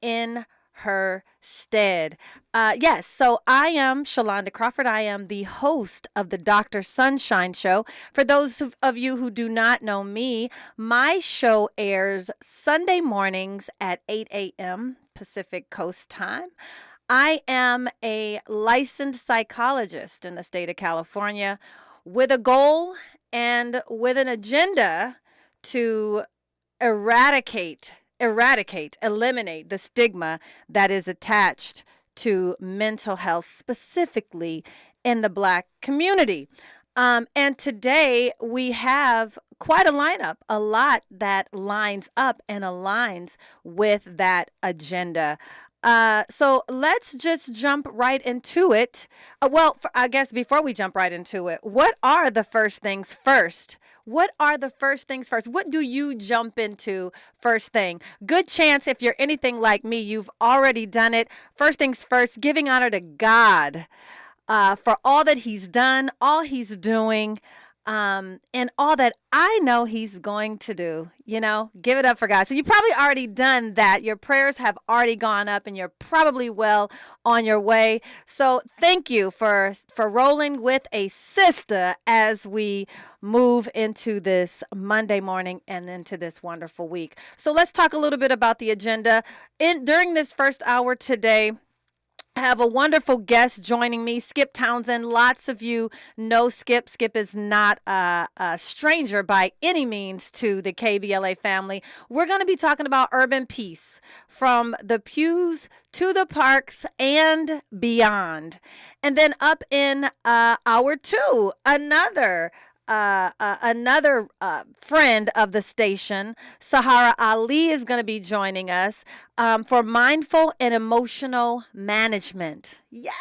in her stead. Yes, so I am Sholanda Crawford. I am the host of the Dr. Sunshine Show. For those of you who do not know me, my show airs Sunday mornings at 8 a.m. Pacific Coast Time. I am a licensed psychologist in the state of California with a goal and with an agenda to eliminate the stigma that is attached to mental health, specifically in the Black community. And today we have quite a lineup, a lot that lines up and aligns with that agenda. So let's just jump right into it. I guess before we jump right into it, what are the first things first? What are the first things first? What do you jump into first thing? Good chance if you're anything like me, you've already done it. First things first, giving honor to God for all that he's done, all he's doing, and all that I know he's going to do. Give it up for God. So you've probably already done that. Your prayers have already gone up and you're probably well on your way. So thank you for rolling with a sister as we move into this Monday morning and into this wonderful week. So let's talk a little bit about the agenda. During this first hour today, I have a wonderful guest joining me, Skip Townsend. Lots of you know Skip. Skip is not a stranger by any means to the KBLA family. We're going to be talking about urban peace from the pews to the parks and beyond. And then up in hour two, another friend of the station, Sahara Ali, is going to be joining us for mindful and emotional management. Yes.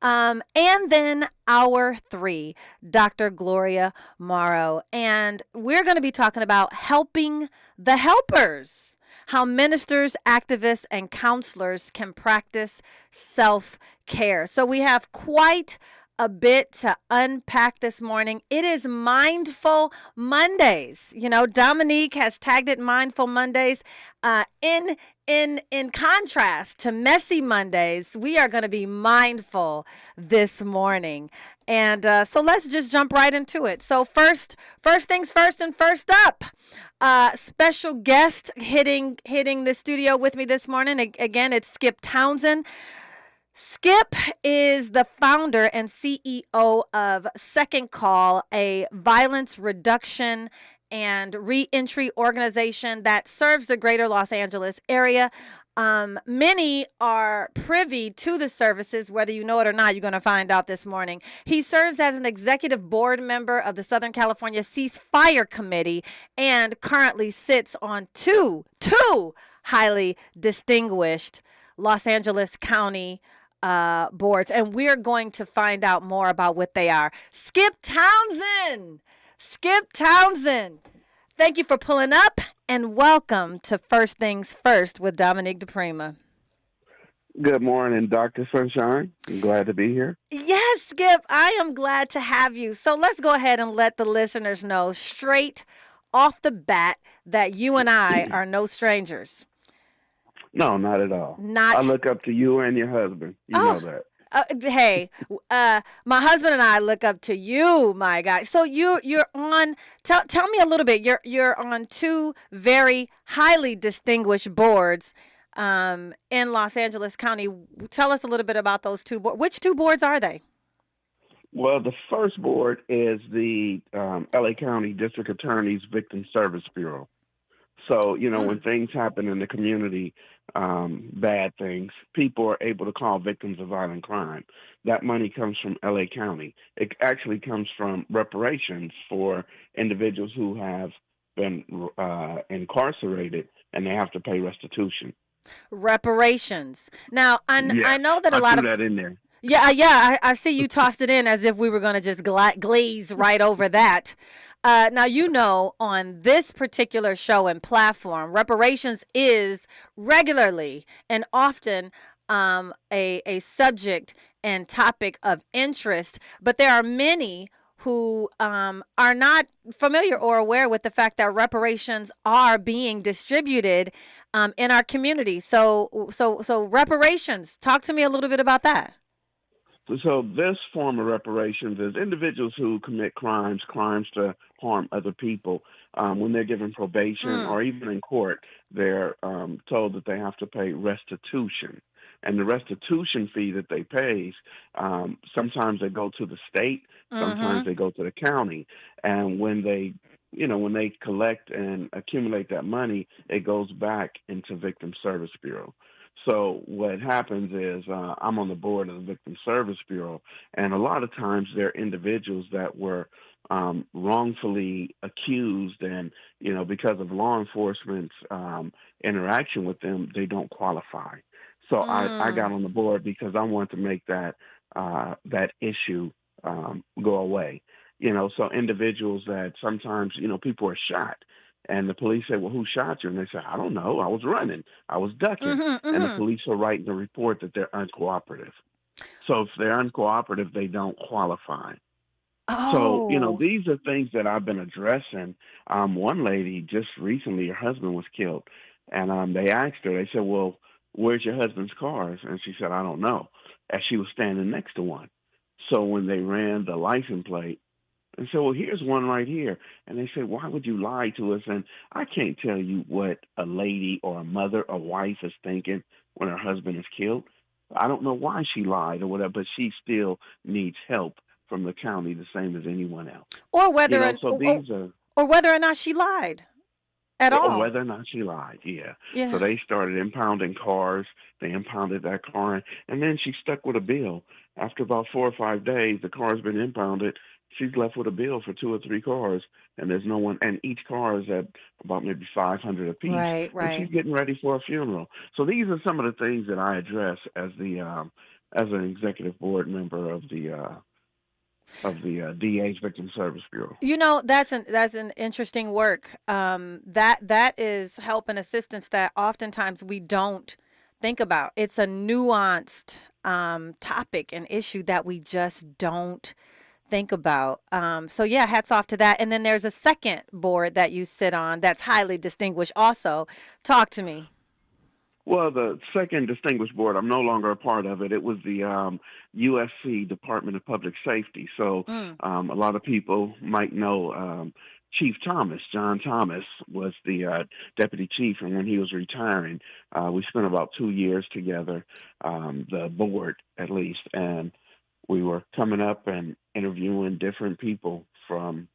And then hour three, Dr. Gloria Morrow. And we're going to be talking about helping the helpers, how ministers, activists, and counselors can practice self-care. So we have quite a bit to unpack this morning. It is Mindful Mondays. Dominique has tagged it Mindful Mondays. In contrast to Messy Mondays, we are going to be mindful this morning. And so let's just jump right into it. So first things first, and first up, special guest hitting the studio with me this morning. Again, it's Skip Townsend. Skip is the founder and CEO of Second Call, a violence reduction and reentry organization that serves the greater Los Angeles area. Many are privy to the services, whether you know it or not. You're going to find out this morning. He serves as an executive board member of the Southern California Ceasefire Committee and currently sits on two highly distinguished Los Angeles County boards, and we're going to find out more about what they are. Skip Townsend, thank you for pulling up, and welcome to First Things First with Dominique DiPrima. Good morning, Dr. Sunshine. I'm glad to be here. Yes, Skip, I am glad to have you. So let's go ahead and let the listeners know straight off the bat that you and I are no strangers. No, not at all. I look up to you and your husband. You know that. Hey, my husband and I look up to you, my guy. So you're on. Tell me a little bit. You're on two very highly distinguished boards in Los Angeles County. Tell us a little bit about those two boards. Which two boards are they? Well, the first board is the LA County District Attorney's Victim Service Bureau. So, when things happen in the community, bad things, people are able to call victims of violent crime. That money comes from LA County. It actually comes from reparations for individuals who have been incarcerated and they have to pay restitution. Reparations. Now, I know that a lot of... that in there. Yeah, I see you tossed it in as if we were going to just glaze right over that. Now, on this particular show and platform, reparations is regularly and often a subject and topic of interest, but there are many who are not familiar or aware with the fact that reparations are being distributed in our community. So reparations. Talk to me a little bit about that. So this form of reparations is individuals who commit crimes to harm other people. When they're given probation Mm. or even in court, they're told that they have to pay restitution. And the restitution fee that they pay, sometimes they go to the state, sometimes Mm-hmm. they go to the county. And when they collect and accumulate that money, it goes back into Victim Service Bureau. So what happens is I'm on the board of the Victim Service Bureau, and a lot of times there are individuals that were wrongfully accused, and because of law enforcement's interaction with them, they don't qualify. So I got Mm. on the board because I want to make that issue go away. So individuals that sometimes people are shot, and the police say, "Well, who shot you?" And they say, "I don't know. I was running. I was ducking." Mm-hmm. And the Mm-hmm. police are writing the report that they're uncooperative. So if they're uncooperative, they don't qualify. So, Oh. these are things that I've been addressing. One lady just recently, her husband was killed, and they asked her, they said, "Well, where's your husband's cars?" And she said, "I don't know," as she was standing next to one. So when they ran the license plate, and so, well, here's one right here. And they said, "Why would you lie to us?" And I can't tell you what a lady or a mother or wife is thinking when her husband is killed. I don't know why she lied or whatever, but she still needs help from the county the same as anyone else. Or whether So these are, or whether or not she lied at or all. whether or not she lied, yeah. So Yeah. they started impounding cars. They impounded that car, and then she stuck with a bill. After about 4 or 5 days, the car's been impounded. She's left with a bill for 2 or 3 cars, and there's no one. And each car is at about maybe 500 apiece, Right. and she's Right. getting ready for a funeral. So these are some of the things that I address as an executive board member of the DA's Victim Service Bureau. That's an interesting work. That is help and assistance that oftentimes we don't think about. It's a nuanced topic and issue that we just don't think about. So yeah, hats off to that. And then there's a second board that you sit on that's highly distinguished. Also, talk to me. Well, the second distinguished board, I'm no longer a part of it. It was the USC Department of Public Safety. So Mm. a lot of people might know Chief Thomas. John Thomas was the deputy chief, and when he was retiring, we spent about 2 years together, the board at least, and we were coming up and interviewing different people from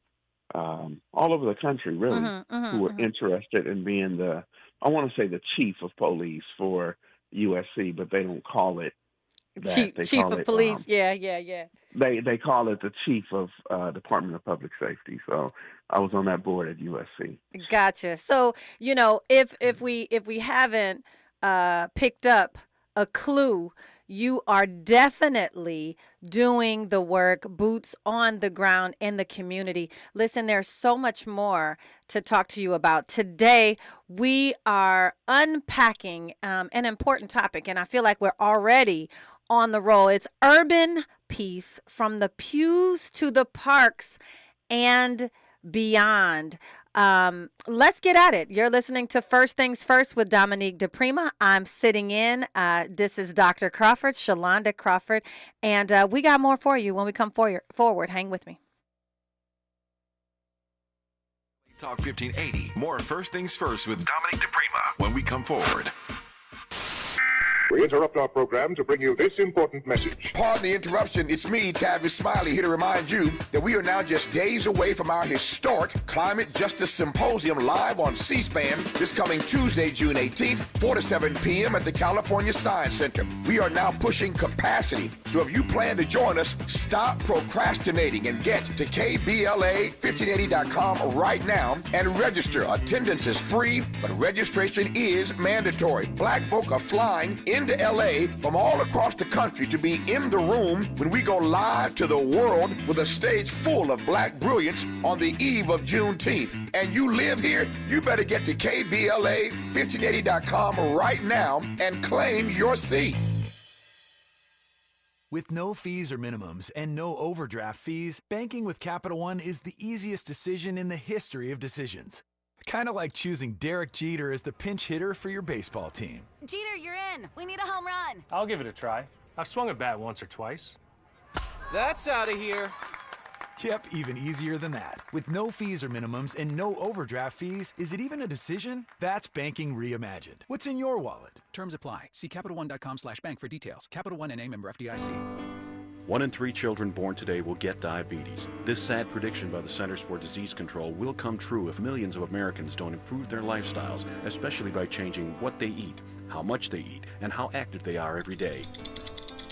all over the country, really, Mhm. who Mhm. were Mhm. interested in being I want to say the chief of police for USC, but they don't call it that. They Chief call of it police. Yeah. Yeah. Yeah. they call it the chief of Department of Public Safety. So I was on that board at USC. Gotcha. So, if we haven't picked up a clue, you are definitely doing the work, boots on the ground in the community. Listen, there's so much more to talk to you about. Today, we are unpacking an important topic, and I feel like we're already on the roll. It's urban peace from the pews to the parks and beyond. Let's get at it. You're listening to First Things First with Dominique DiPrima. I'm sitting in. This is Dr. Crawford, Sholanda Crawford, and we got more for you when we come forward. Hang with me. Talk 1580. More First Things First with Dominique DiPrima when we come forward. We interrupt our program to bring you this important message. Pardon the interruption. It's me, Tavis Smiley, here to remind you that we are now just days away from our historic Climate Justice Symposium live on C-SPAN this coming Tuesday, June 18th, 4 to 7 p.m. at the California Science Center. We are now pushing capacity. So if you plan to join us, stop procrastinating and get to KBLA1580.com right now and register. Attendance is free, but registration is mandatory. Black folk are flying into LA from all across the country to be in the room when we go live to the world with a stage full of black brilliance on the eve of Juneteenth. And you live here, you better get to KBLA1580.com right now and claim your seat. With no fees or minimums and no overdraft fees, banking with Capital One is the easiest decision in the history of decisions. Kind of like choosing Derek Jeter as the pinch hitter for your baseball team. Jeter, you're in. We need a home run. I'll give it a try. I've swung a bat once or twice. That's out of here. Yep, even easier than that. With no fees or minimums and no overdraft fees, is it even a decision? That's banking reimagined. What's in your wallet? Terms apply. See CapitalOne.com/bank for details. Capital One N.A. member FDIC. 1 in 3 children born today will get diabetes. This sad prediction by the Centers for Disease Control will come true if millions of Americans don't improve their lifestyles, especially by changing what they eat, how much they eat, and how active they are every day.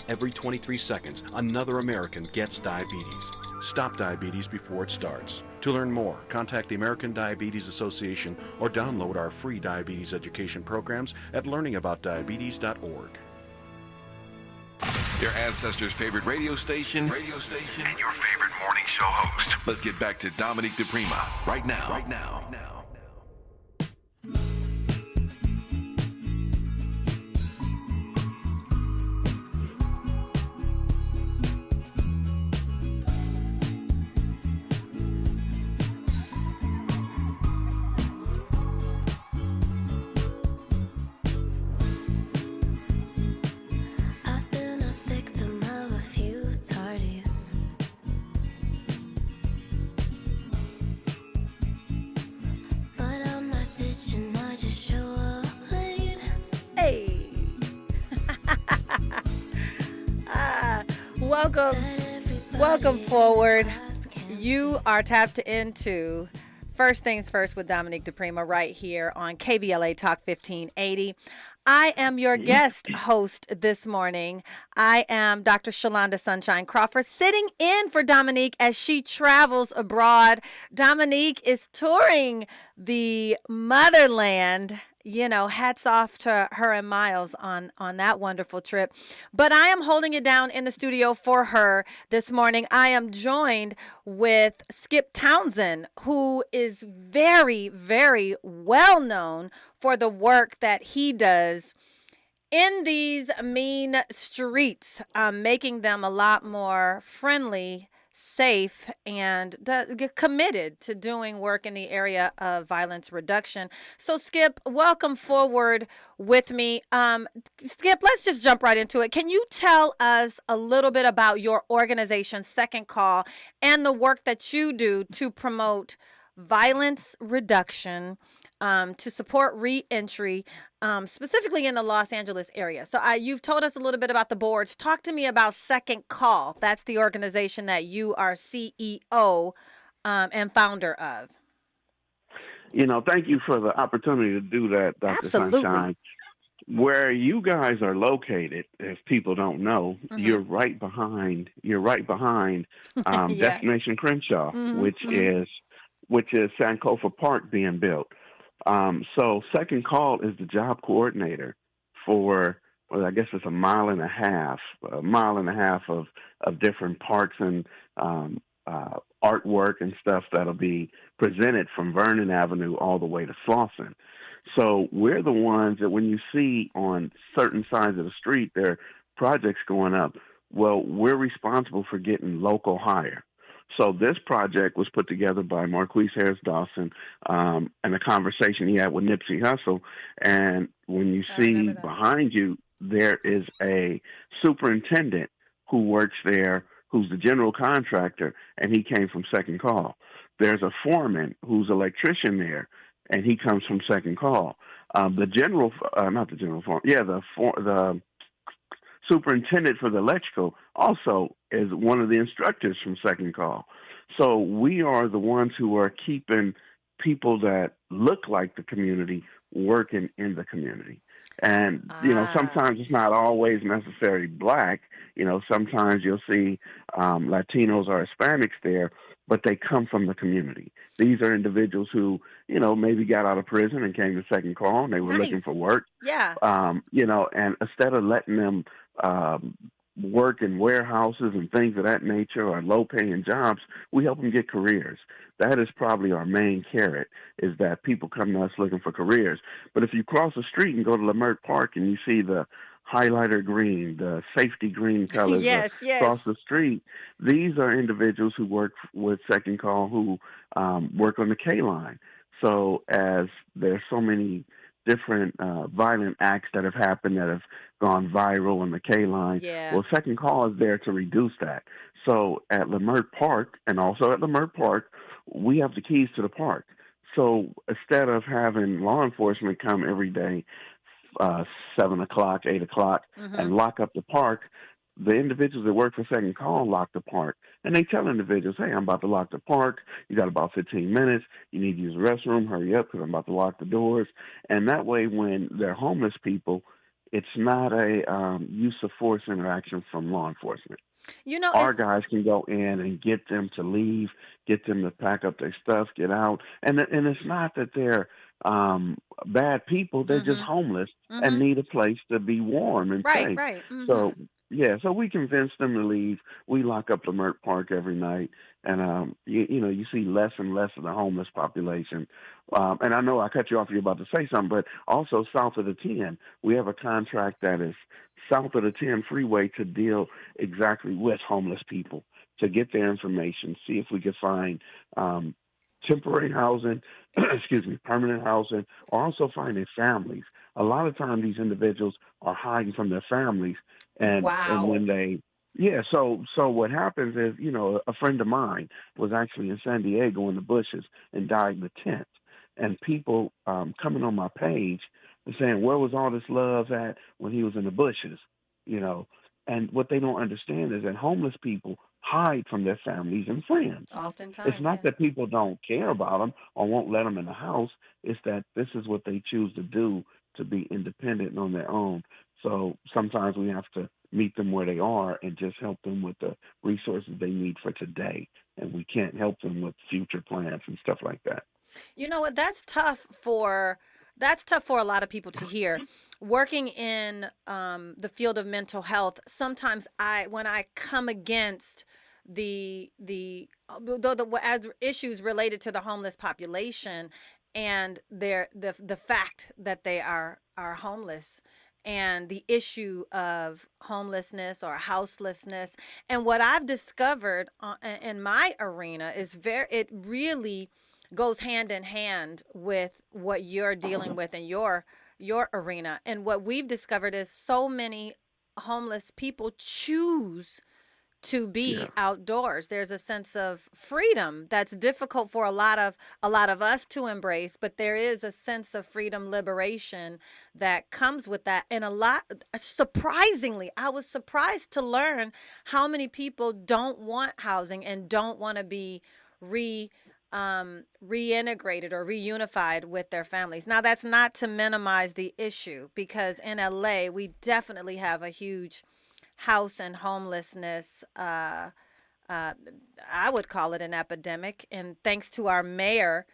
Every 23 seconds, another American gets diabetes. Stop diabetes before it starts. To learn more, contact the American Diabetes Association or download our free diabetes education programs at learningaboutdiabetes.org. Your ancestors' favorite radio station, and your favorite morning show host. Let's get back to Dominique DiPrima right now. Welcome forward. You are tapped into First Things First with Dominique DiPrima right here on KBLA Talk 1580. I am your guest host this morning. I am Dr. Sholanda Sunshine Crawford, sitting in for Dominique as she travels abroad. Dominique is touring the motherland. You know, hats off to her and Miles on that wonderful trip. But I am holding it down in the studio for her this morning. I am joined with Skip Townsend, who is very, very well known for the work that he does in these mean streets, making them a lot more friendly, safe, and committed to doing work in the area of violence reduction. So Skip, welcome forward with me. Skip, let's just jump right into it. Can you tell us a little bit about your organization, Second Call, and the work that you do to promote violence reduction, to support re-entry, specifically in the Los Angeles area? So you've told us a little bit about the boards. Talk to me about Second Call. That's the organization that you are CEO and founder of. You know, thank you for the opportunity to do that, Dr. Absolutely. Sunshine. Where you guys are located, if people don't know, you're right behind Yeah. Destination Crenshaw, which is Sankofa Park being built. So Second Call is the job coordinator for, well, I guess it's a mile and a half of different parks and artwork and stuff that'll be presented from Vernon Avenue all the way to Slauson. So we're the ones that when you see on certain sides of the street there are projects going up, well, we're responsible for getting local hire. So this project was put together by Marquise Harris Dawson and a conversation he had with Nipsey Hussle. And when you see behind you, there is a superintendent who works there, who's the general contractor, and he came from Second Call. There's a foreman who's an electrician there, and he comes from Second Call. The superintendent for the electrical also is one of the instructors from Second Call. So we are the ones who are keeping people that look like the community working in the community. And, you know, sometimes it's not always necessarily black. You know, sometimes you'll see Latinos or Hispanics there, but they come from the community. These are individuals who, you know, maybe got out of prison and came to Second Call and they were looking for work. Yeah. You know, and instead of letting them work in warehouses and things of that nature or low-paying jobs, we help them get careers. That is probably our main carrot, is that people come to us looking for careers. But if you cross the street and go to Lamert Park and you see the highlighter green, the safety green colors across the street, these are individuals who work with Second Call who work on the K-line. So as there's so many different violent acts that have happened that have gone viral on the K line, Yeah. well, Second Call is there to reduce that. So at Lamert Park, and also at Lamert Park, we have the keys to the park. So instead of having law enforcement come every day, 7 o'clock, 8 o'clock, Mm-hmm. and lock up the park, the individuals that work for Second Call lock the park. And they tell individuals, hey, I'm about to lock the park. You got about 15 minutes. You need to use the restroom. Hurry up because I'm about to lock the doors. And that way, when they're homeless people, it's not a use of force interaction from law enforcement. You know, Our it's guys can go in and get them to leave, get them to pack up their stuff, get out. And it's not that they're bad people. They're just mm-hmm. homeless and Mm-hmm. need a place to be warm and Right, safe. right. Mm-hmm. So, yeah, so we convince them to leave. We lock up Lamert Park every night. And, you see less and less of the homeless population. And I know I cut you off. You're about to say something, but also south of the 10, we have a contract that is south of the 10 freeway to deal exactly with homeless people, to get their information, see if we can find temporary housing, permanent housing, or also finding families. A lot of times these individuals are hiding from their families, and Wow. when they so what happens is, a friend of mine was actually in San Diego in the bushes and died in the tent, and people coming on my page and saying, where was all this love at when he was in the bushes, and what they don't understand is that homeless people hide from their families and friends. Oftentimes, It's not yeah. that people don't care about them or won't let them in the house. It's that this is what they choose to do, to be independent on their own. So sometimes we have to meet them where they are and just help them with the resources they need for today. And we can't help them with future plans and stuff like that. You know what? That's tough for a lot of people to hear. Working in the field of mental health, sometimes when I come against as issues related to the homeless population and the fact that they are homeless, and the issue of homelessness or houselessness, and what I've discovered in my arena is it really goes hand in hand with what you're dealing with in your arena. And what we've discovered is so many homeless people choose to be Yeah. outdoors. There's a sense of freedom that's difficult for a lot of us to embrace, but there is a sense of freedom, liberation that comes with that. And surprisingly, I was surprised to learn how many people don't want housing and don't want to be reintegrated or reunified with their families. Now, that's not to minimize the issue, because in LA, we definitely have a huge house and homelessness. I would call it an epidemic. And thanks to our mayor,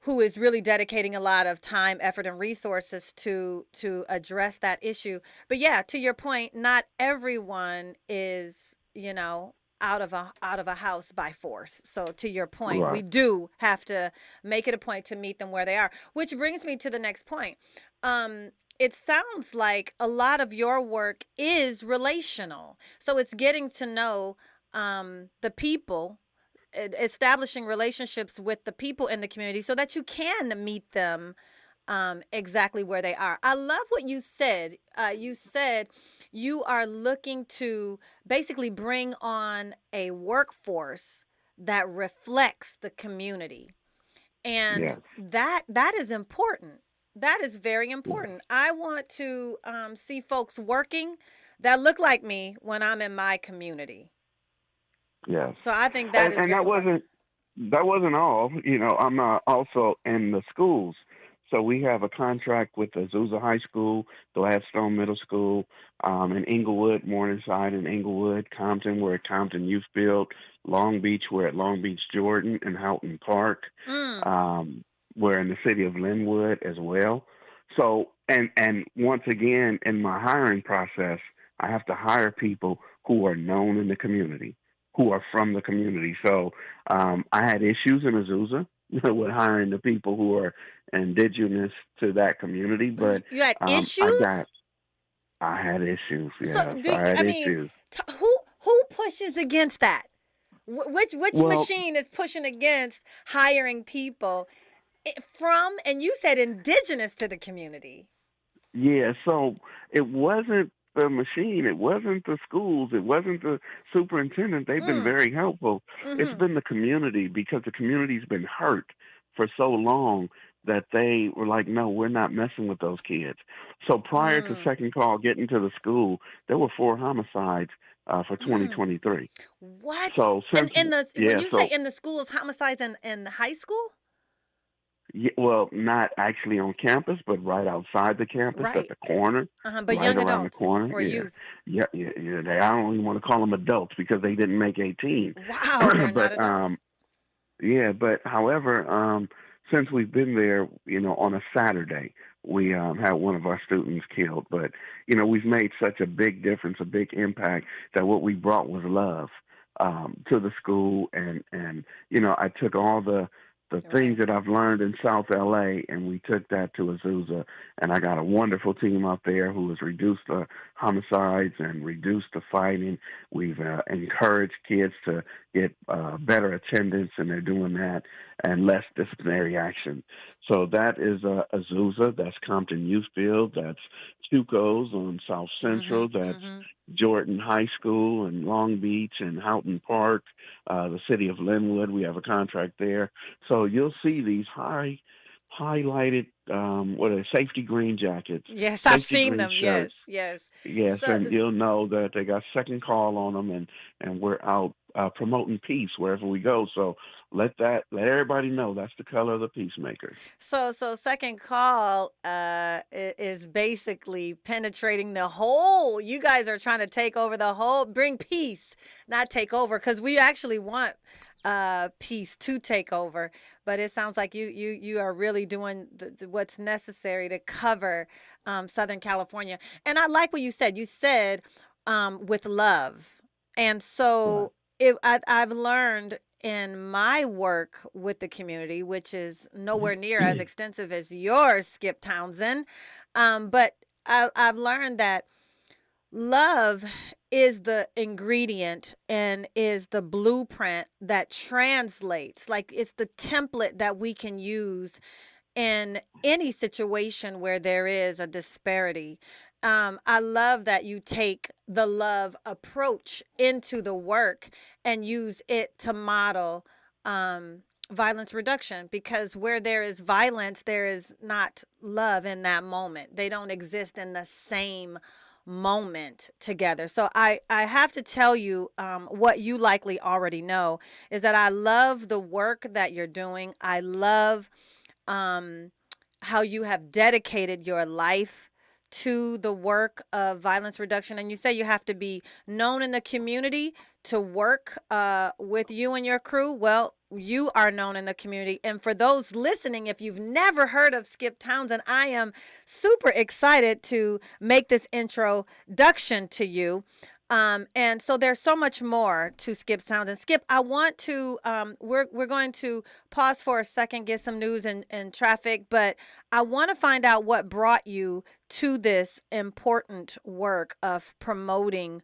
who is really dedicating a lot of time, effort, and resources to address that issue. But yeah, to your point, not everyone is, out of a house by force. So to your point, we Right. do have to make it a point to meet them where they are, which brings me to the next point. It sounds like a lot of your work is relational. So it's getting to know the people, establishing relationships with the people in the community so that you can meet them exactly where they are. I love what you said. You said you are looking to basically bring on a workforce that reflects the community. And Yes. that is important. That is very important. I want to see folks working that look like me when I'm in my community. Yes. So I think that And, is and very important. that wasn't all. I'm also in the schools. So we have a contract with Azusa High School, Gladstone Middle School, in Inglewood, Morningside in Inglewood, Compton, we're at Compton Youth Build, Long Beach, we're at Long Beach Jordan and Houghton Park. Mm. We're in the city of Linwood as well. So, and once again, in my hiring process, I have to hire people who are known in the community, who are from the community. So I had issues in Azusa with hiring the people who are indigenous to that community, but You had um, I issues? got, I had issues. So Yes, I had I mean, issues. who pushes against that? Which Well, machine is pushing against hiring people From, and you said indigenous to the community. Yeah, so it wasn't the machine, it wasn't the schools, it wasn't the superintendent. They've been very helpful. It's been the community, because the community's been hurt for so long that they were like, no, we're not messing with those kids. So prior to second call getting to the school, there were 4 homicides for 2023. What? So since When you say in the schools, homicides in high school? Yeah, well, not actually on campus, but right outside the campus at the corner. But right young around adults the corner. or youth. Yeah. I don't even want to call them adults because they didn't make 18. Wow, they're but not adults. but however, since we've been there, on a Saturday, we had one of our students killed. But we've made such a big difference, a big impact, that what we brought was love to the school, and I took all the things that I've learned in South LA, and we took that to Azusa, and I got a wonderful team out there who has reduced the homicides and reduced the fighting. We've encouraged kids to get better attendance, and they're doing that, and less disciplinary action. So that is Azusa, that's Compton Youthfield, that's Chuco's on South Central, that's Jordan High School and Long Beach and Houghton Park, the city of Linwood. We have a contract there. So you'll see these highlighted, safety green jackets. Yes, I've seen them. Shirts. Yes. Yes, So, and you'll know that they got second call on them, and we're out promoting peace wherever we go. So let everybody know that's the color of the peacemakers. So second call is basically penetrating the whole. You guys are trying to take over the whole, bring peace, not take over, because we actually want peace to take over. But it sounds like you are really doing what's necessary to cover Southern California. And I like what you said. You said with love, and so I've learned in my work with the community, which is nowhere near as extensive as yours, Skip Townsend, but I've learned that love is the ingredient and is the blueprint that translates. Like, it's the template that we can use in any situation where there is a disparity. I love that you take the love approach into the work and use it to model violence reduction, because where there is violence, there is not love in that moment. They don't exist in the same moment together. So I have to tell you what you likely already know is that I love the work that you're doing. I love how you have dedicated your life to the work of violence reduction. And you say you have to be known in the community to work with you and your crew. Well, you are known in the community. And for those listening, if you've never heard of Skip Townsend, I am super excited to make this introduction to you. And so there's so much more to Skip Townsend. Skip, I want to, we're going to pause for a second, get some news and traffic, but I want to find out what brought you to this important work of promoting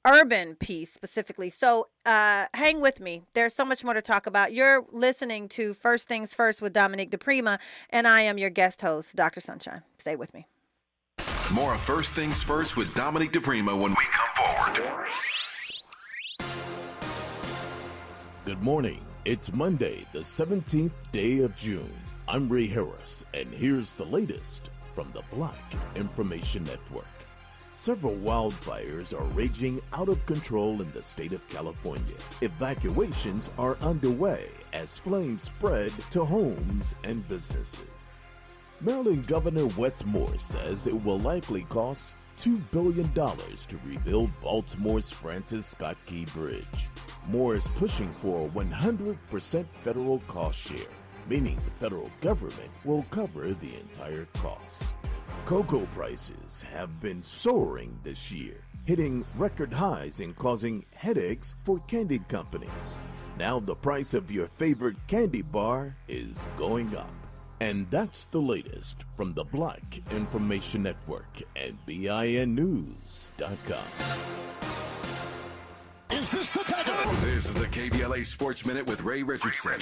urban peace specifically. So hang with me. There's so much more to talk about. You're listening to First Things First with Dominique DiPrima, and I am your guest host, Dr. Sunshine. Stay with me. More of First Things First with Dominique DiPrima when we come forward. Good morning. It's Monday, the 17th day of June. I'm Ray Harris, and here's the latest from the Black Information Network. Several wildfires are raging out of control in the state of California. Evacuations are underway as flames spread to homes and businesses. Maryland Governor Wes Moore says it will likely cost $2 billion to rebuild Baltimore's Francis Scott Key Bridge. Moore is pushing for a 100% federal cost share, meaning the federal government will cover the entire cost. Cocoa prices have been soaring this year, hitting record highs and causing headaches for candy companies. Now the price of your favorite candy bar is going up. And that's the latest from the Black Information Network and BINnews.com. Is this the tackle? This is the KBLA Sports Minute with Ray Richardson.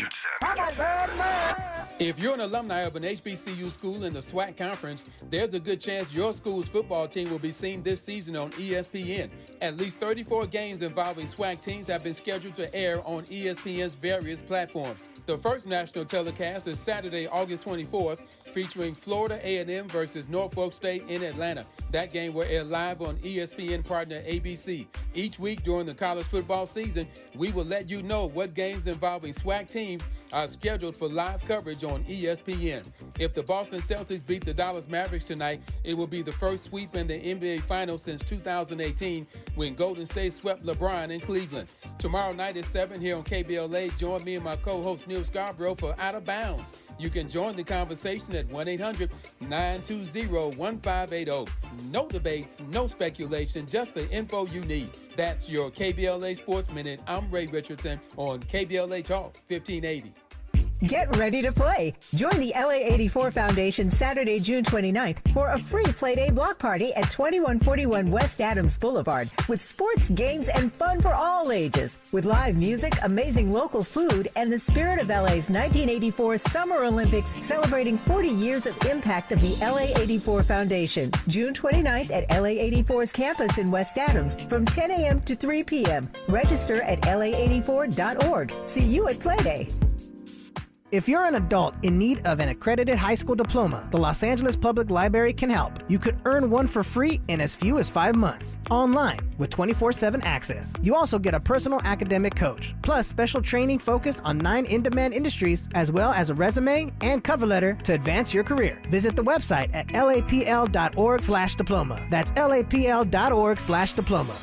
If you're an alumni of an HBCU school in the SWAC conference, there's a good chance your school's football team will be seen this season on ESPN. At least 34 games involving SWAC teams have been scheduled to air on ESPN's various platforms. The first national telecast is Saturday, August 24th, featuring Florida A&M versus Norfolk State in Atlanta. That game will air live on ESPN partner ABC. Each week during the college football season, we will let you know what games involving SWAC teams are scheduled for live coverage on ESPN. If the Boston Celtics beat the Dallas Mavericks tonight, it will be the first sweep in the NBA Finals since 2018 when Golden State swept LeBron in Cleveland. Tomorrow night at 7 here on KBLA, join me and my co-host Neil Scarborough for Out of Bounds. You can join the conversation at 1-800-920-1580. No debates, no speculation, just the info you need. That's your KBLA Sports Minute. I'm Ray Richardson on KBLA Talk 1580. Get ready to play. Join the LA84 Foundation Saturday, June 29th for a free Playday block party at 2141 West Adams Boulevard with sports, games, and fun for all ages. With live music, amazing local food, and the spirit of LA's 1984 Summer Olympics celebrating 40 years of impact of the LA84 Foundation. June 29th at LA84's campus in West Adams from 10 a.m. to 3 p.m. Register at la84.org. See you at Playday. If you're an adult in need of an accredited high school diploma, the Los Angeles Public Library can help. You could earn one for free in as few as 5 months, online with 24/7 access. You also get a personal academic coach, plus special training focused on 9 in-demand industries, as well as a resume and cover letter to advance your career. Visit the website at lapl.org/diploma. That's lapl.org/diploma.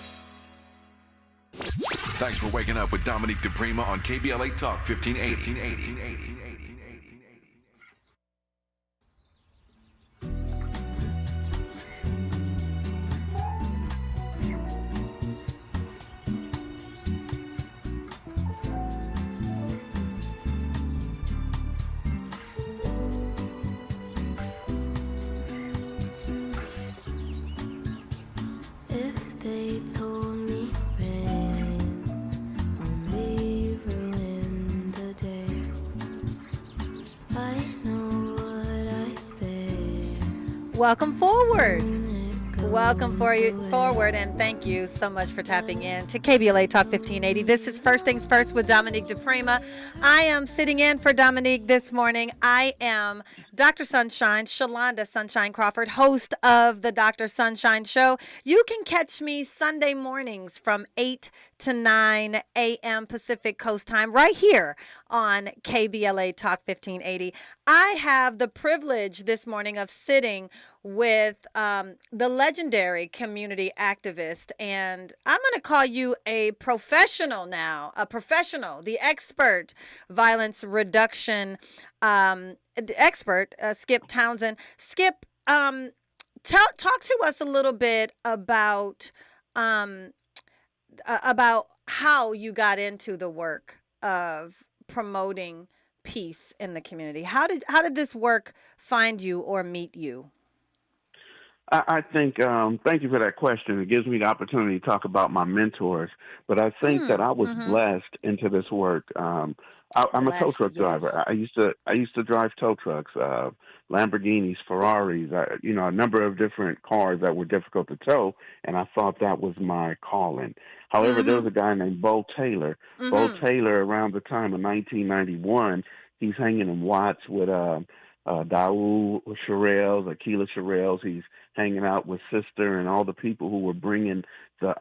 Thanks for waking up with Dominique DiPrima on KBLA Talk 1580. If they told me rain only ruined the day, I know what I say. Welcome forward. Welcome forward, and thank you so much for tapping in to KBLA Talk 1580. This is First Things First with Dominique DiPrima. I am sitting in for Dominique this morning. I am Dr. Sunshine, Sholanda Sunshine Crawford, host of the Dr. Sunshine Show. You can catch me Sunday mornings from 8 to 9 a.m. Pacific Coast Time right here on KBLA Talk 1580. I have the privilege this morning of sitting with the legendary community activist, and I'm going to call you a professional now, the expert violence reduction expert, Skip Townsend. Skip, talk to us a little bit about how you got into the work of promoting peace in the community. How did this work find you or meet you? I think, thank you for that question. It gives me the opportunity to talk about my mentors, but I think that I was blessed into this work. I'm a tow truck driver. I used to drive tow trucks, Lamborghinis, Ferraris, a number of different cars that were difficult to tow, and I thought that was my calling. However, there was a guy named Bo Taylor. Bo Taylor, around the time of 1991, he's hanging in Watts with Daoud Sherrills, Akila Sherrills. He's hanging out with Sister and all the people who were bringing the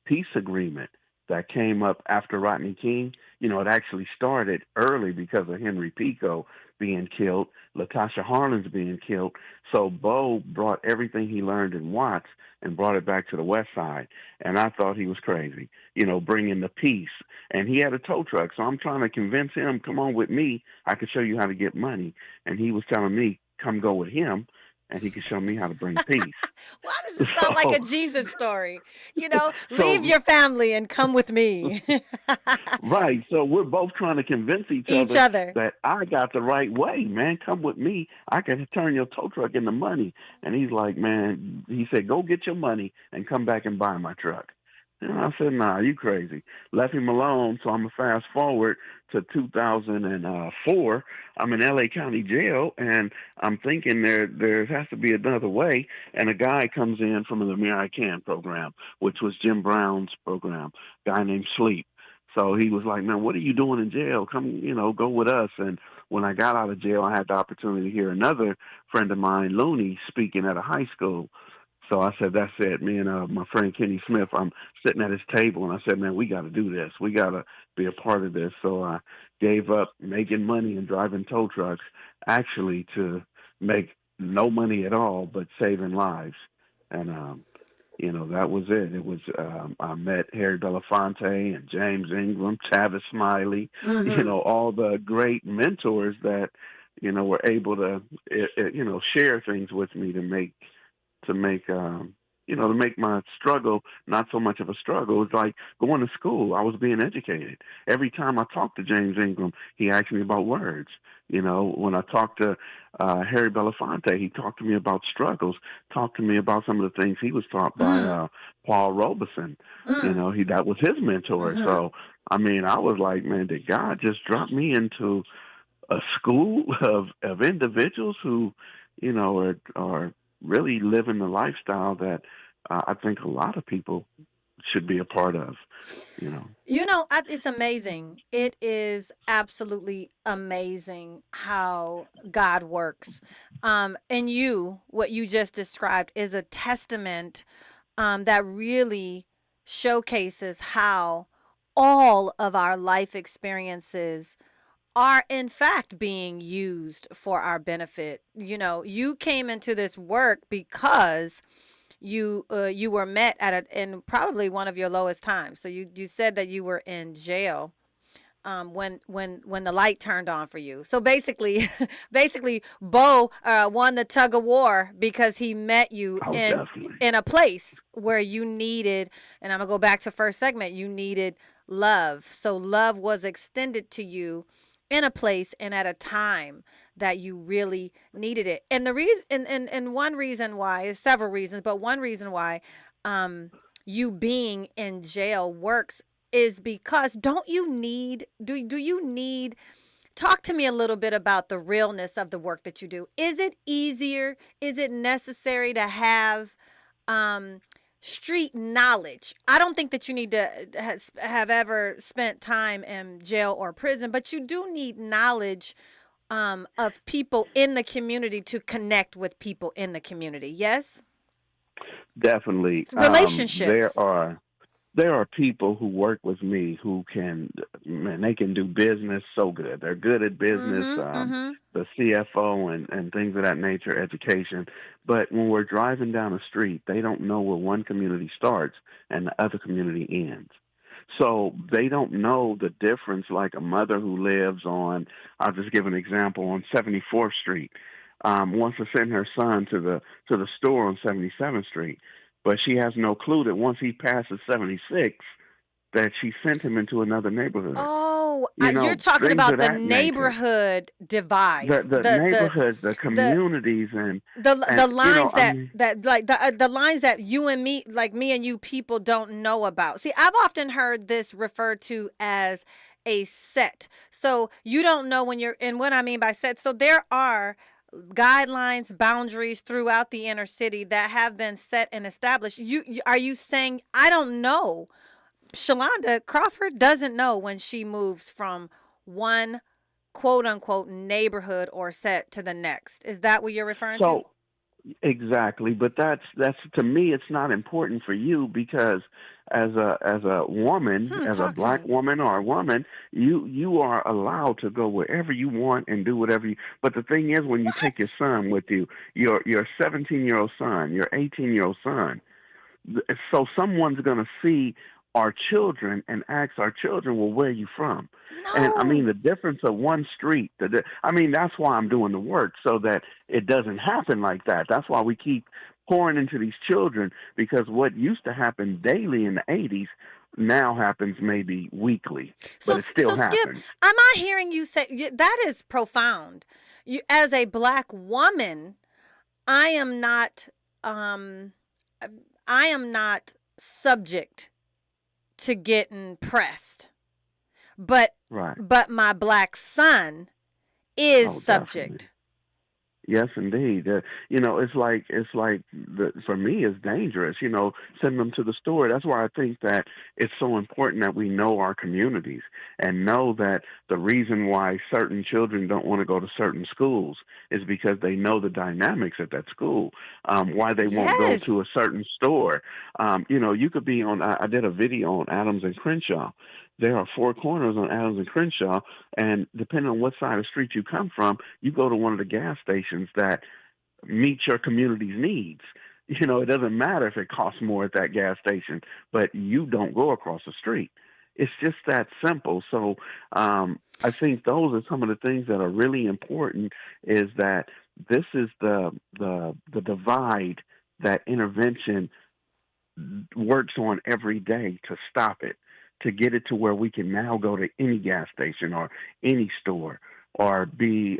peace agreement that came up after Rodney King. You know, it actually started early because of Henry Pico being killed, Latasha Harlins being killed. So Bo brought everything he learned in Watts and brought it back to the West Side. And I thought he was crazy, bringing the peace. And he had a tow truck, so I'm trying to convince him, come on with me. I could show you how to get money. And he was telling me, come go with him, and he could show me how to bring peace. Why does it sound like a Jesus story? Leave your family and come with me. Right. So we're both trying to convince each other that I got the right way, man. Come with me. I can turn your tow truck into money. And he's like, man, he said, go get your money and come back and buy my truck. And I said, nah, you crazy. Left him alone. So I'm going to fast forward to 2004. I'm in L.A. County Jail, and I'm thinking there has to be another way. And a guy comes in from the American program, which was Jim Brown's program, a guy named Sleep. So he was like, man, what are you doing in jail? Come, go with us. And when I got out of jail, I had the opportunity to hear another friend of mine, Looney, speaking at a high school. So I said, that's it. Me and my friend Kenny Smith, I'm sitting at his table, and I said, man, we got to do this. We got to be a part of this. So I gave up making money and driving tow trucks, actually to make no money at all, but saving lives. And, that was it. It was, I met Harry Belafonte and James Ingram, Tavis Smiley, all the great mentors that, were able to, share things with me to make my struggle not so much of a struggle. It's like going to school. I was being educated. Every time I talked to James Ingram, he asked me about words. When I talked to Harry Belafonte, he talked to me about struggles, talked to me about some of the things he was taught by Paul Robeson. That was his mentor. So, I was like, man, did God just drop me into a school of individuals who, are really living the lifestyle that I think a lot of people should be a part of, It's amazing. It is absolutely amazing how God works. And what you just described is a testament that really showcases how all of our life experiences are in fact being used for our benefit. You came into this work because you were met in probably one of your lowest times. So you said that you were in jail when the light turned on for you. So basically Bo won the tug of war because he met you in a place where you needed, and I'm gonna go back to first segment, you needed love. So love was extended to you in a place and at a time that you really needed it. And the reason, and one reason why, is several reasons, but one reason why you being in jail works is because do you need, talk to me a little bit about the realness of the work that you do. Is it easier? Is it necessary to have street knowledge? I don't think that you need to have ever spent time in jail or prison, but you do need knowledge of people in the community to connect with people in the community. Yes? Definitely. Relationships. There are people who work with me who they can do business so good. They're good at business, the CFO and things of that nature, education. But when we're driving down the street, they don't know where one community starts and the other community ends. So they don't know the difference, like a mother who lives on, I'll just give an example, on 74th Street, wants to send her son to the store on 77th Street. But she has no clue that once he passes 76, that she sent him into another neighborhood. Oh, you're talking about the neighborhood divide. The neighborhoods, the communities, and the lines the lines that you and me, like me and you, people don't know about. See, I've often heard this referred to as a set. So you don't know when you're, and what I mean by set. So there are guidelines, boundaries throughout the inner city that have been set and established. Are you saying, I don't know, Sholanda Crawford doesn't know when she moves from one quote unquote neighborhood or set to the next? Is that what you're referring to? Exactly, but that's to me, it's not important for you, because as a woman, as a black woman or a woman, you are allowed to go wherever you want and do whatever you. But the thing is, when you take your son with you, your 17-year-old son, your 18-year-old son, so someone's going to see our children and ask our children, well, where are you from? No. And I mean, the difference of one street, that's why I'm doing the work, so that it doesn't happen like that. That's why we keep pouring into these children, because what used to happen daily in the 80s now happens maybe weekly, but it still happens. Skip, am I hearing you say, that is profound. You, as a black woman, I am not subject to getting pressed. But Right. but my black son is Oh, subject. definitely. Yes, indeed. It's like for me, it's dangerous. Sending them to the store. That's why I think that it's so important that we know our communities and know that the reason why certain children don't want to go to certain schools is because they know the dynamics at that school. Why they won't go Yes. to a certain store. You could be on. I did a video on Adams and Crenshaw. There are four corners on Adams and Crenshaw, and depending on what side of the street you come from, you go to one of the gas stations that meet your community's needs. It doesn't matter if it costs more at that gas station, but you don't go across the street. It's just that simple. So I think those are some of the things that are really important. Is that this is the divide that intervention works on every day to stop it, to get it to where we can now go to any gas station or any store or be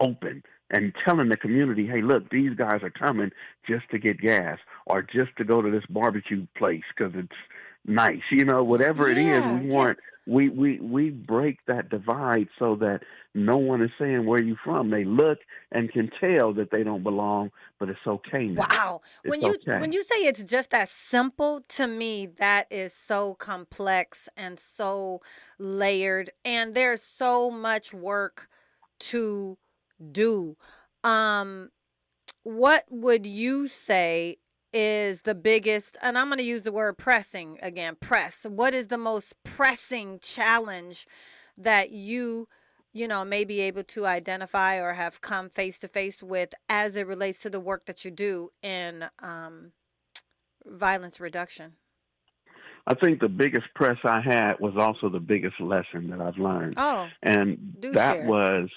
open and telling the community, hey, look, these guys are coming just to get gas or just to go to this barbecue place because it's nice. Whatever it is, we want. We break that divide so that no one is saying where you from. They look and can tell that they don't belong, but it's okay now. Wow. It's When you say it's just that simple, to me, that is so complex and so layered, and there's so much work to do. Um, what would you say is the biggest, and I'm going to use the word pressing again, press. What is the most pressing challenge that you may be able to identify or have come face to face with as it relates to the work that you do in violence reduction? I think the biggest press I had was also the biggest lesson that I've learned. Oh, And do that share. was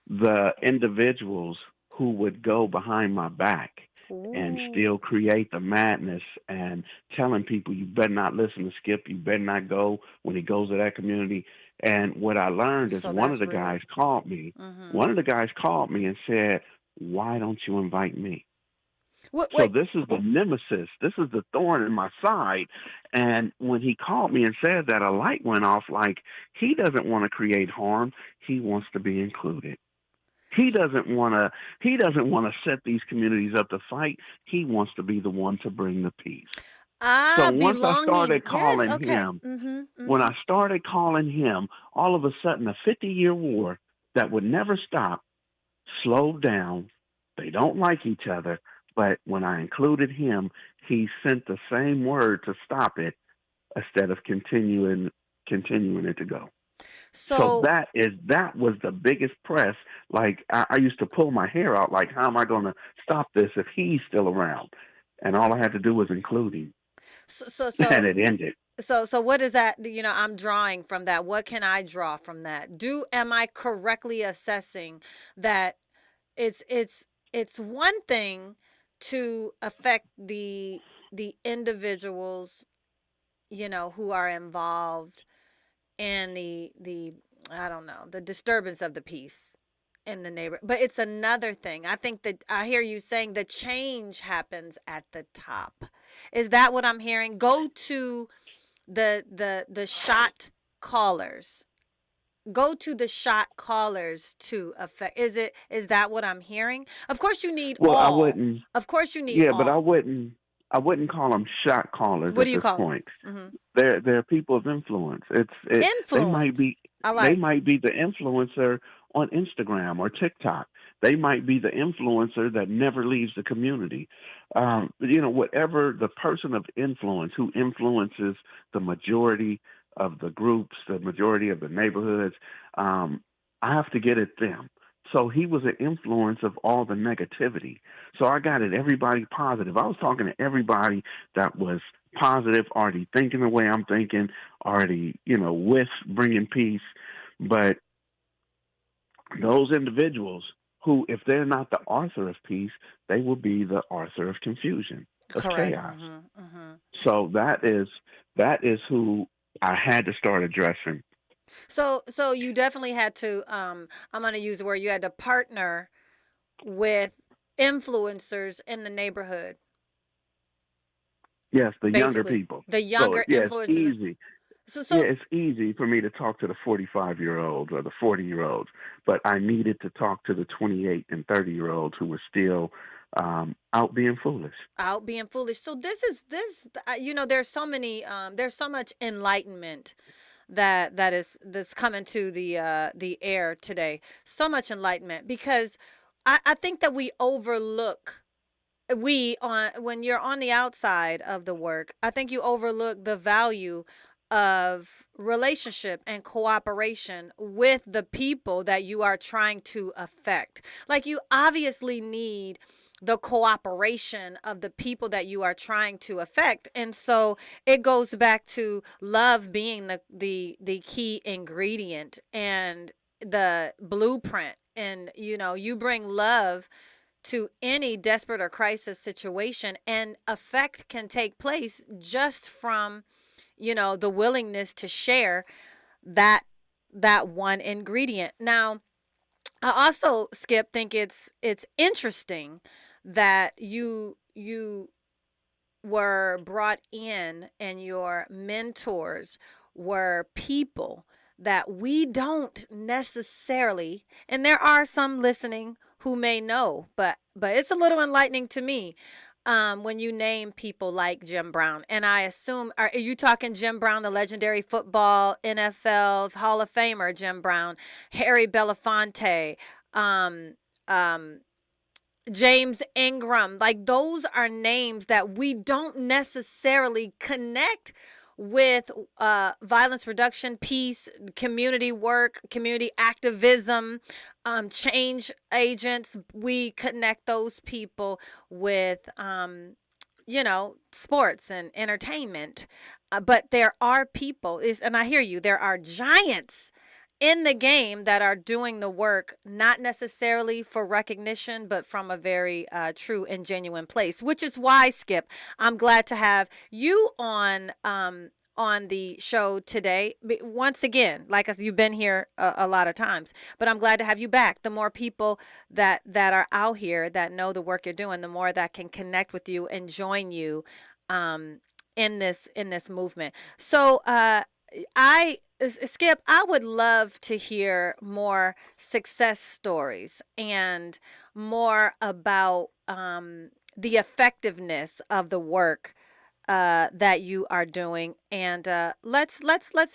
the individuals who would go behind my back and still create the madness and telling people, you better not listen to Skip, you better not go when he goes to that community. And what I learned is one of the guys called me. One of the guys called me and said, why don't you invite me? So this is the nemesis. This is the thorn in my side. And when he called me and said that, a light went off. Like, he doesn't want to create harm. He wants to be included. He doesn't want to set these communities up to fight. He wants to be the one to bring the peace. So once I started calling him, when I started calling him, all of a sudden a 50-year war that would never stop slowed down. They don't like each other. But when I included him, he sent the same word to stop it instead of continuing it to go. So that was the biggest press. Like, I used to pull my hair out. Like, how am I going to stop this if he's still around? And all I had to do was include him. So And it ended. So what is that? I'm drawing from that. What can I draw from that? Am I correctly assessing that it's one thing to affect the individuals, who are involved in the I don't know, the disturbance of the peace in the neighborhood. But it's another thing. I think that I hear you saying the change happens at the top. Is that what I'm hearing? Go to the shot callers. Go to the shot callers to affect. Is that what I'm hearing? Of course you need Well, I all. wouldn't. Of course you need Yeah, all. but I wouldn't call them shot callers What at do you this call point. them? They're people of influence. They might be they might be the influencer on Instagram or TikTok. They might be the influencer that never leaves the community. Whatever the person of influence who influences the majority of the groups, the majority of the neighborhoods, I have to get at them. So he was an influence of all the negativity. So I got at everybody positive. I was talking to everybody that was positive, already thinking the way I'm thinking, already, with bringing peace. But those individuals who, if they're not the author of peace, they will be the author of confusion, of chaos. So that is who I had to start addressing. So you definitely had to, I'm going to use the word, you had to partner with influencers in the neighborhood. Yes, the younger basically. people. The younger It's influencers. easy. So It's easy for me to talk to the 45-year-olds or the 40-year-olds, but I needed to talk to the 28 and 30-year-olds who were still out being foolish. out being foolish. So there's so many there's so much enlightenment that's coming to the air today. So much enlightenment because I think that we overlook when you're on the outside of the work, I think you overlook the value of relationship and cooperation with the people that you are trying to affect. Like, you obviously need the cooperation of the people that you are trying to affect. And so it goes back to love being the key ingredient and the blueprint. And you bring love to any desperate or crisis situation, and effect can take place just from the willingness to share that one ingredient. Now, I also, Skip, think it's interesting that you were brought in and your mentors were people that we don't necessarily, and there are some listening who may know, but it's a little enlightening to me when you name people like Jim Brown. And I assume, are you talking Jim Brown, the legendary football NFL Hall of Famer Jim Brown, Harry Belafonte, James Ingram? Like, those are names that we don't necessarily connect with violence reduction, peace, community work, community activism, change agents. We connect those people with, sports and entertainment. But there are people, and I hear you, there are giants in the game that are doing the work, not necessarily for recognition, but from a very true and genuine place, which is why, Skip, I'm glad to have you on the show today. Once again, like you've been here a lot of times, but I'm glad to have you back. The more people that are out here that know the work you're doing, the more that can connect with you and join you in this movement. So Skip, I would love to hear more success stories and more about the effectiveness of the work that you are doing, and let's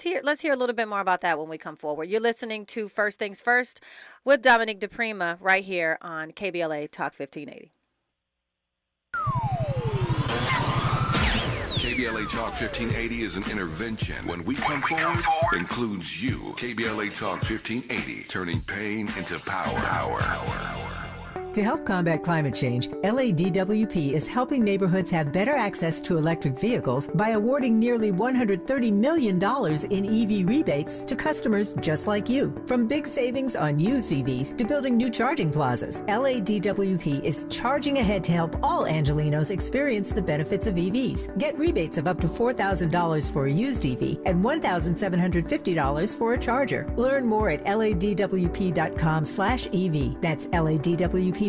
hear a little bit more about that when we come forward. You're listening to First Things First with Dominique DiPrima right here on KBLA Talk 1580. KBLA Talk 1580 is an intervention. When we come forward, includes you. KBLA Talk 1580, turning pain into power. To help combat climate change, LADWP is helping neighborhoods have better access to electric vehicles by awarding nearly $130 million in EV rebates to customers just like you. From big savings on used EVs to building new charging plazas, LADWP is charging ahead to help all Angelenos experience the benefits of EVs. Get rebates of up to $4,000 for a used EV and $1,750 for a charger. Learn more at ladwp.com/EV. That's ladwp.com/EV.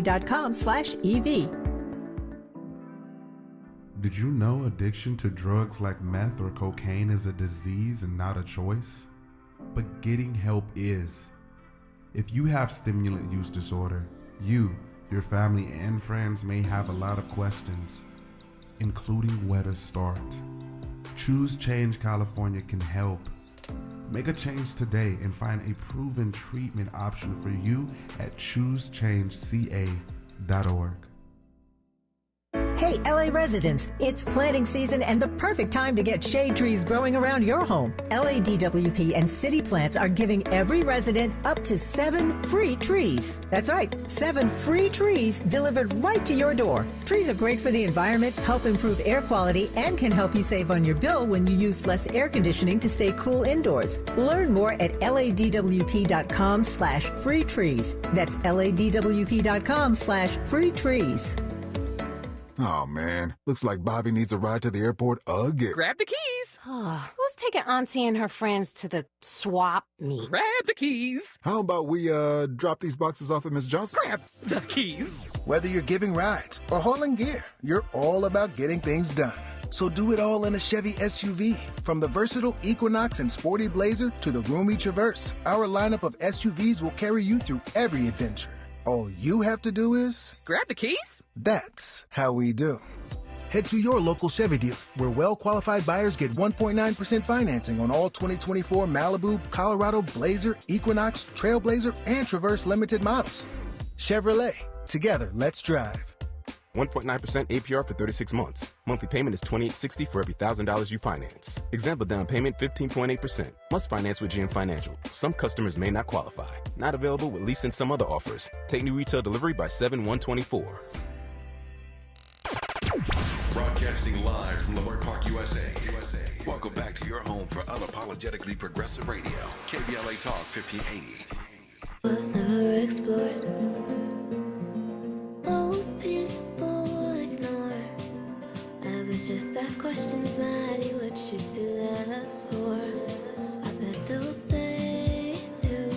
Did you know addiction to drugs like meth or cocaine is a disease and not a choice? But getting help is. If you have stimulant use disorder, you, your family, and friends may have a lot of questions, including where to start. Choose Change California can help. Make a change today and find a proven treatment option for you at choosechangeca.org. Hey, LA residents, it's planting season and the perfect time to get shade trees growing around your home. LADWP and City Plants are giving every resident up to 7 free trees. That's right, 7 free trees delivered right to your door. Trees are great for the environment, help improve air quality, and can help you save on your bill when you use less air conditioning to stay cool indoors. Learn more at ladwp.com/free trees. That's ladwp.com/free trees. Oh, man. Looks like Bobby needs a ride to the airport again. Grab the keys. Who's taking Auntie and her friends to the swap meet? Grab the keys. How about we drop these boxes off at Miss Johnson? Grab the keys. Whether you're giving rides or hauling gear, you're all about getting things done. So do it all in a Chevy SUV. From the versatile Equinox and sporty Blazer to the roomy Traverse, our lineup of SUVs will carry you through every adventure. All you have to do is grab the keys. That's how we do. Head to your local Chevy dealer, where well-qualified buyers get 1.9% financing on all 2024 Malibu, Colorado, Blazer, Equinox, Trailblazer, and Traverse limited models. Chevrolet. Together, let's drive. 1.9% APR for 36 months. Monthly payment is $28.60 for every $1,000 you finance. Example down payment 15.8%. Must finance with GM Financial. Some customers may not qualify. Not available with lease and some other offers. Take new retail delivery by 7/1/24. Broadcasting live from Leimert Park, USA. Welcome back to your home for unapologetically progressive radio. KBLA Talk 1580. Was never explored. Most people ignore. Others just ask questions, Maddie, what you do that for? I bet they'll say too.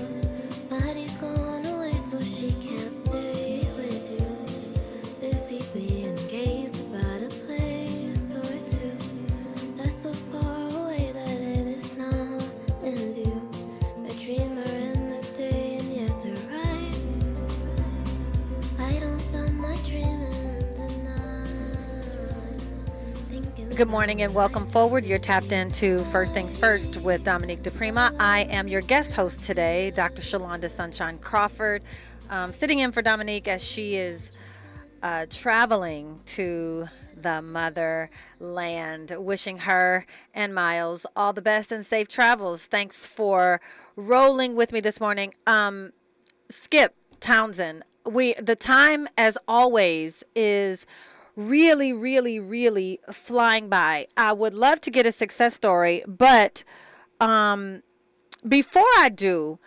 Maddie's gone away, so she can't stay with you. Busy being engaged about a place or two. That's so far away that it is not in view. A dreamer in the day, and yet they're right. I don't sound like dreaming in the night. Thinking Good morning and welcome forward. You're tapped into First Things First with Dominique DiPrima. I am your guest host today, Dr. Sholanda Sunshine Crawford, sitting in for Dominique as she is traveling to the motherland. Wishing her and Miles all the best and safe travels. Thanks for rolling with me this morning. Skip Townsend, the time as always is really, really, really flying by. I would love to get a success story, but before I do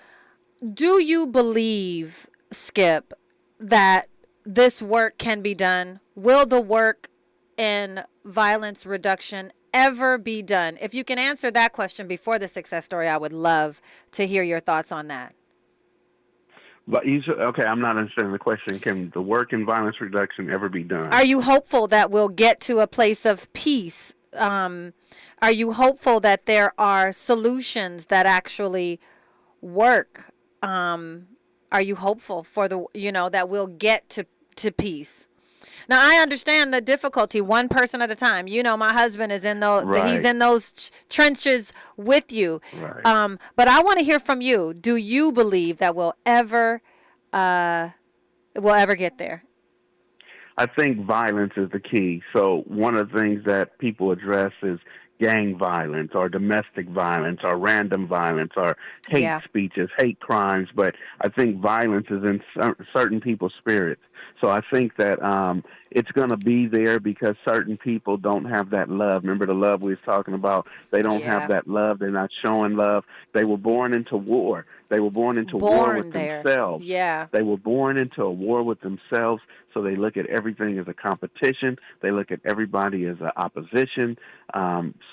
you believe, Skip, that this work can be done? Will the work in violence reduction ever be done? If you can answer that question before the success story, I would love to hear your thoughts on that. But okay, I'm not understanding the question. Can the work in violence reduction ever be done? Are you hopeful that we'll get to a place of peace? Are you hopeful that there are solutions that actually work? Are you hopeful for that we'll get to peace? Now, I understand the difficulty, one person at a time. My husband is in those, Right. he's in those trenches with you. Right. But I want to hear from you. Do you believe that we'll ever get there? I think violence is the key. So one of the things that people address is gang violence or domestic violence or random violence or hate speeches, hate crimes. But I think violence is in certain people's spirits. So I think that it's going to be there because certain people don't have that love. Remember the love we was talking about? They don't have that love. They're not showing love. They were born into war. They were born into war with themselves. Yeah. They were born into a war with themselves, so they look at everything as a competition. They look at everybody as an opposition.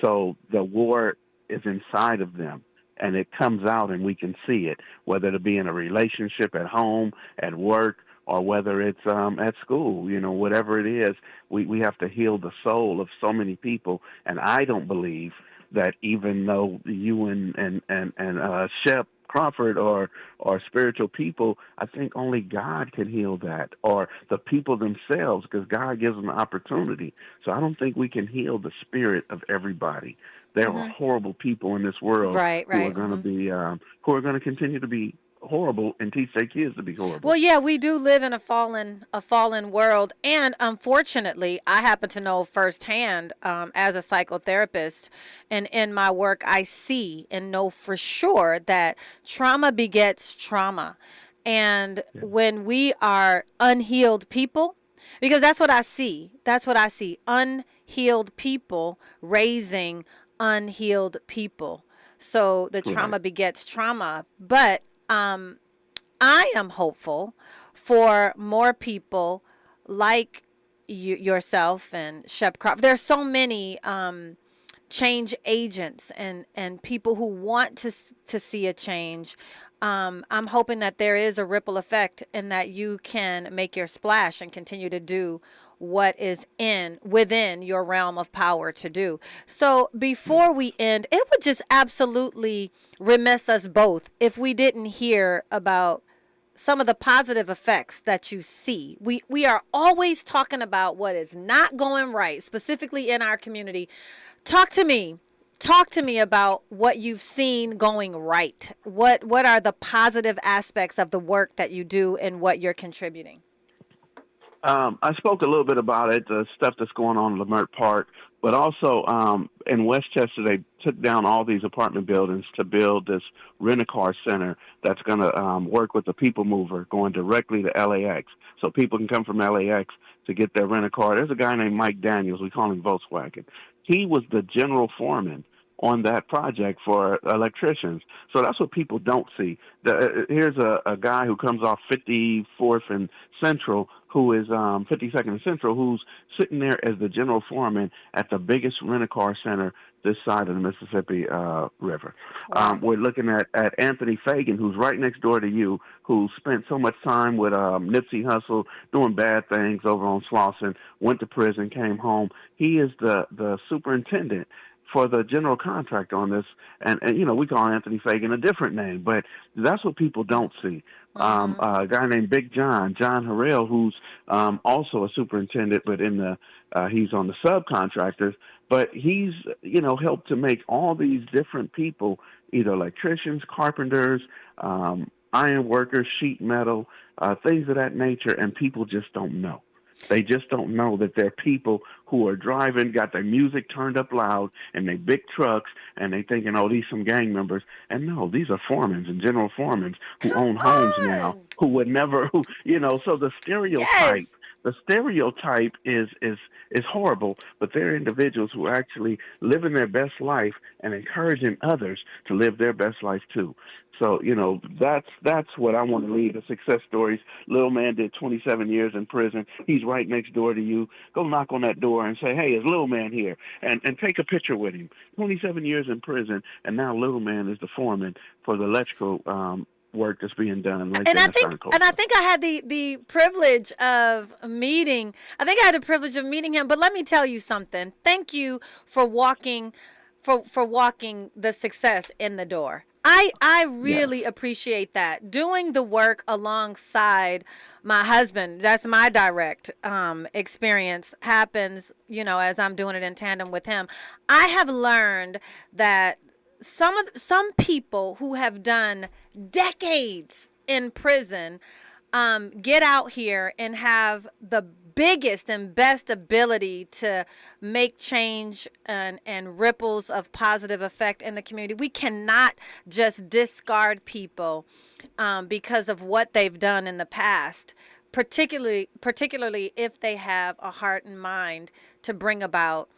So the war is inside of them, and it comes out, and we can see it, whether it be in a relationship, at home, at work, or whether it's at school. Whatever it is, we have to heal the soul of so many people. And I don't believe that even though you and Shep Crawford or spiritual people, I think only God can heal that, or the people themselves, because God gives them the opportunity. So I don't think we can heal the spirit of everybody. There are horrible people in this world who are going to be who are going to continue to be horrible and teach their kids to be horrible. Well, yeah, we do live in a fallen world, and unfortunately, I happen to know firsthand as a psychotherapist, and in my work, I see and know for sure that trauma begets trauma, and when we are unhealed people, because that's what I see. Unhealed people raising unhealed people. So the trauma begets trauma, but I am hopeful for more people like yourself and Shep Crawford. There's so many change agents and people who want to see a change. I'm hoping that there is a ripple effect and that you can make your splash and continue to do what is within your realm of power to do. So before we end, it would just absolutely remiss us both if we didn't hear about some of the positive effects that you see. We are always talking about what is not going right, specifically in our community. Talk to me. Talk to me about what you've seen going right. What are the positive aspects of the work that you do and what you're contributing? I spoke a little bit about it, the stuff that's going on in Lamert Park, but also in Westchester, they took down all these apartment buildings to build this rent-a-car center that's going to work with the people mover going directly to LAX. So people can come from LAX to get their rent-a-car. There's a guy named Mike Daniels. We call him Volkswagen. He was the general foreman on that project for electricians. So that's what people don't see. Here's a guy who comes off 54th and Central, who is 52nd and Central, who's sitting there as the general foreman at the biggest rent-a-car center this side of the Mississippi River. Wow. We're looking at Anthony Fagan, who's right next door to you, who spent so much time with Nipsey Hussle doing bad things over on Slauson, went to prison, came home. He is the superintendent for the general contractor on this, and you know, we call Anthony Fagan a different name, but that's what people don't see. A guy named Big John Harrell, who's also a superintendent, but he's on the subcontractors, but he's, you know, helped to make all these different people, either electricians, carpenters, iron workers, sheet metal, things of that nature, and people just don't know. They just don't know that there are people who are driving, got their music turned up loud, and they big trucks, and they thinking, oh, these some gang members. And no, these are foremen and general foremen who own homes now, who would never, so the stereotype, is horrible, but they're individuals who are actually living their best life and encouraging others to live their best life too. So, that's what I want to leave, the success stories. Little man did 27 years in prison. He's right next door to you. Go knock on that door and say, hey, is Little Man here? And take a picture with him. 27 years in prison, and now Little Man is the foreman for the electrical work that's being done. And I think I had the privilege of meeting. him. But let me tell you something. Thank you for walking the success in the door. I really appreciate that. Doing the work alongside my husband, that's my direct experience, happens, as I'm doing it in tandem with him. I have learned that some people who have done decades in prison get out here and have the biggest and best ability to make change and ripples of positive effect in the community. We cannot just discard people because of what they've done in the past, particularly if they have a heart and mind to bring about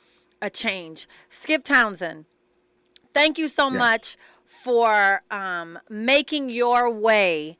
a change. Skip Townsend, thank you so much for making your way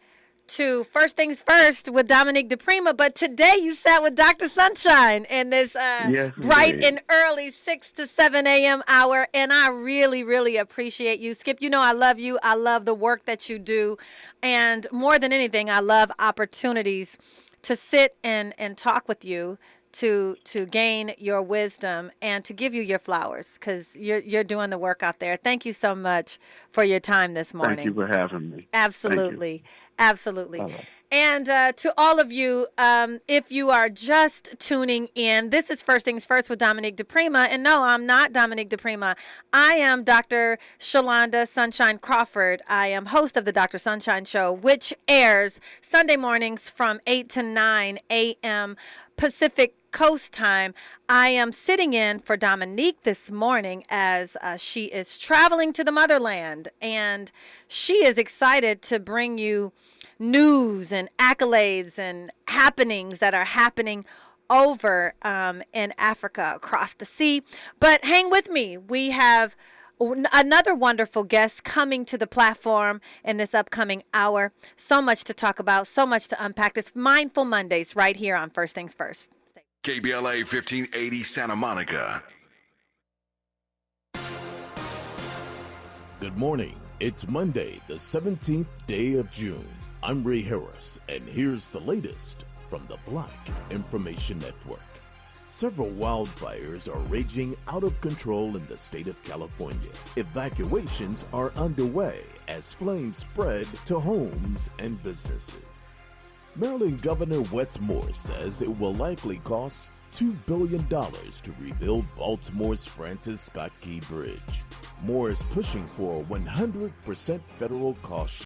to First Things First with Dominique DiPrima, but today you sat with Dr. Sunshine in this bright and early 6 to 7 a.m. hour, and I really, really appreciate you. Skip, I love you. I love the work that you do, and more than anything, I love opportunities to sit and talk with you, to gain your wisdom and to give you your flowers, because you're doing the work out there. Thank you so much for your time this morning. Thank you for having me. Absolutely. Absolutely. Bye-bye. And to all of you, if you are just tuning in, this is First Things First with Dominique DiPrima. And no, I'm not Dominique DiPrima. I am Dr. Sholanda Sunshine Crawford. I am host of the Dr. Sunshine Show, which airs Sunday mornings from 8 to 9 a.m. Pacific Coast time. I am sitting in for Dominique this morning as she is traveling to the motherland, and she is excited to bring you news and accolades and happenings that are happening over in Africa across the sea. But hang with me. We have another wonderful guest coming to the platform in this upcoming hour. So much to talk about, so much to unpack. It's Mindful Mondays right here on First Things First. KBLA 1580 Santa Monica. Good morning. It's Monday, the 17th day of June. I'm Ray Harris, and here's the latest from the Black Information Network. Several wildfires are raging out of control in the state of California. Evacuations are underway as flames spread to homes and businesses. Maryland Governor Wes Moore says it will likely cost $2 billion to rebuild Baltimore's Francis Scott Key Bridge. Moore is pushing for a 100% federal cost